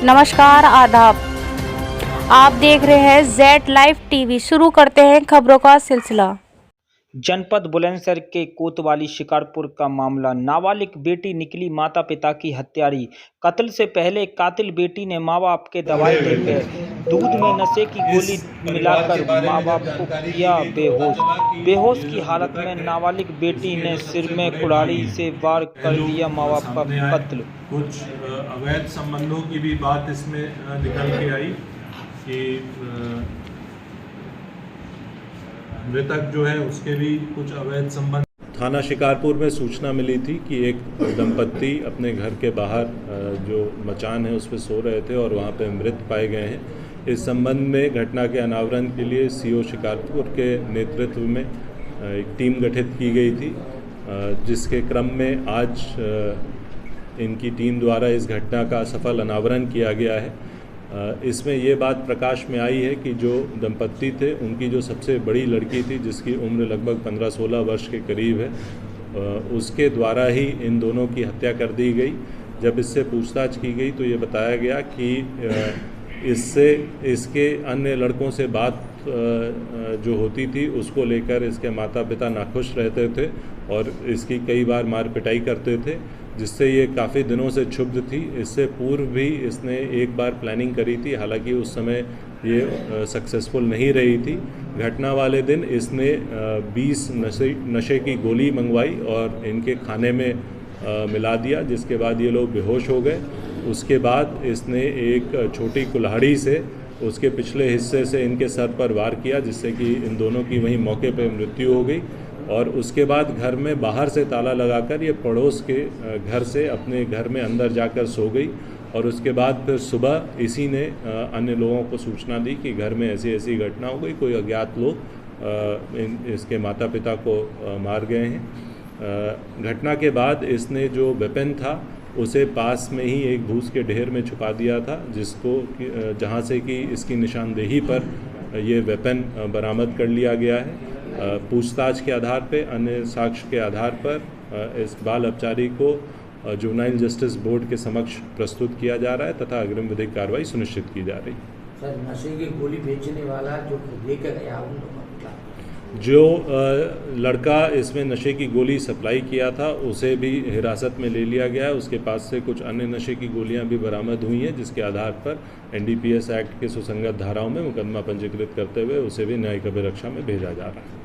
नमस्कार, आदाब। आप देख रहे हैं जेड लाइव टीवी। शुरू करते हैं खबरों का सिलसिला। जनपद बुलंदशहर के कोतवाली शिकारपुर का मामला। नाबालिग बेटी निकली माता पिता की हत्यारी। कत्ल से पहले कातिल बेटी ने माँ बाप के दबाए थे पैर। दूध में नशे की गोली मिलाकर माँ बाप को किया बेहोश। बेहोश की हालत में नाबालिग बेटी ने सिर में कुल्हाड़ी से वार कर दिया माँ बाप का कत्ल। कुछ अवैध संबंधों की भी बात इसमें निकल के आई कि मृतक जो है उसके भी कुछ अवैध संबंध। थाना शिकारपुर में सूचना मिली थी कि एक दंपत्ति अपने घर के बाहर जो मचान है उस पर सो रहे थे और वहाँ पे मृत पाए गए हैं। इस संबंध में घटना के अनावरण के लिए सीओ शिकारपुर के नेतृत्व में एक टीम गठित की गई थी, जिसके क्रम में आज इनकी टीम द्वारा इस घटना का सफल अनावरण किया गया है। इसमें ये बात प्रकाश में आई है कि जो दंपत्ति थे उनकी जो सबसे बड़ी लड़की थी, जिसकी उम्र लगभग 15-16 वर्ष के करीब है, उसके द्वारा ही इन दोनों की हत्या कर दी गई। जब इससे पूछताछ की गई तो ये बताया गया कि इसके अन्य लड़कों से बात जो होती थी उसको लेकर इसके माता पिता नाखुश रहते थे और इसकी कई बार मार पिटाई करते थे, जिससे ये काफ़ी दिनों से क्षुब्ध थी। इससे पूर्व भी इसने एक बार प्लानिंग करी थी, हालांकि उस समय ये सक्सेसफुल नहीं रही थी। घटना वाले दिन इसने 20 नशे की गोली मंगवाई और इनके खाने में मिला दिया, जिसके बाद ये लोग बेहोश हो गए। उसके बाद इसने एक छोटी कुल्हाड़ी से उसके पिछले हिस्से से इनके सर पर वार किया, जिससे कि इन दोनों की वहीं मौके पर मृत्यु हो गई। और उसके बाद घर में बाहर से ताला लगाकर ये पड़ोस के घर से अपने घर में अंदर जाकर सो गई। और उसके बाद फिर सुबह इसी ने अन्य लोगों को सूचना दी कि घर में ऐसी ऐसी घटना हो गई, कोई अज्ञात लोग इसके माता पिता को मार गए हैं। घटना के बाद इसने जो वेपन था उसे पास में ही एक भूस के ढेर में छुपा दिया था, जिसको जहाँ से कि इसकी निशानदेही पर ये वेपन बरामद कर लिया गया है। पूछताछ के आधार पर, अन्य साक्ष्य के आधार पर इस बाल अपचारी को जुवेनाइल जस्टिस बोर्ड के समक्ष प्रस्तुत किया जा रहा है तथा अग्रिम विधिक कार्रवाई सुनिश्चित की जा रही है। सर, नशे की गोली बेचने वाला जो लेकर गया जो लड़का इसमें नशे की गोली सप्लाई किया था उसे भी हिरासत में ले लिया गया है। उसके पास से कुछ अन्य नशे की गोलियां भी बरामद हुई हैं, जिसके आधार पर एनडीपीएस एक्ट के सुसंगत धाराओं में मुकदमा पंजीकृत करते हुए उसे भी न्यायिक अभिरक्षा में भेजा जा रहा है।